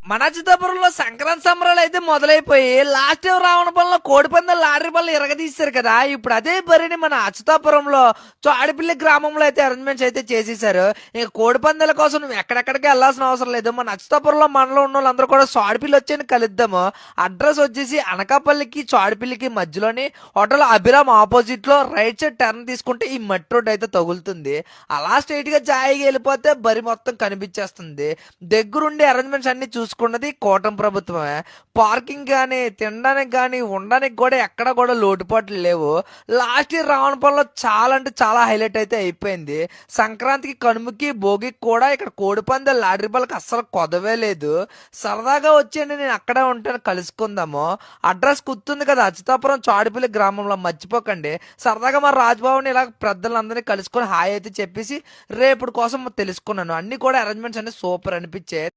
మన అచ్యుతాపురంలో సంక్రాంతి సంబరాలు అయితే మొదలైపోయి లాస్ట్ ఇయర్ రావణపల్లిలో కోడిపందాలు లాటరీ పళ్ళు ఇరగదీశారు కదా. ఇప్పుడు అదే పరిని మన అచ్యుతాపురంలో చోడిపల్లి గ్రామంలో అయితే అరేంజ్మెంట్స్ అయితే చేసేసారు. ఇక కోడిపందాల కోసం నువ్వు ఎక్కడెక్కడికి వెళ్ళాల్సిన అవసరం లేదు. మన అచ్యుతాపురంలో మనలో ఉన్న వాళ్ళందరూ కూడా చోడిపల్లి వచ్చి కలుద్దాము. అడ్రస్ వచ్చేసి అనకాపల్లికి చోడిపల్లికి మధ్యలోని హోటల్ అభిరామ్ ఆపోజిట్ లో రైట్ సైడ్ టర్న్ తీసుకుంటే ఈ మట్టి రోడ్ అయితే తగులుతుంది. అలా స్ట్రైట్ గా జాయిగా వెళ్ళిపోతే బరి మొత్తం కనిపించేస్తుంది. దగ్గరుండి అరేంజ్మెంట్స్ అన్ని చూసుకున్నది కూటమి ప్రభుత్వమే. పార్కింగ్ కానీ తినడానికి కానీ ఉండడానికి కూడా ఎక్కడ కూడా లోటుపాట్లు లేవు. లాస్ట్ ఇయర్ రావణపల్లిలో చాలా అంటే చాలా హైలైట్ అయితే అయిపోయింది. సంక్రాంతికి కనుమకి భోగికి కూడా ఇక్కడ కోడిపందాలు లాటరీ పళ్ళకి అస్సలు కొదవే లేదు. సరదాగా వచ్చేయండి, నేను అక్కడే ఉంటాను, కలుసుకుందాము. అడ్రస్ గుర్తుంది కదా, అచ్యుతాపురం చోడిపల్లి గ్రామంలో, మర్చిపోకండి. సరదాగా మా రాజ్భవన్ ఇలా పెద్దలందరినీ కలుసుకొని హాయ్ అయితే చెప్పేసి రేపటి కోసం తెలుసుకున్నాను. అన్ని కూడా అరేంజ్మెంట్స్ అన్ని సూపర్ అనిపించాయి.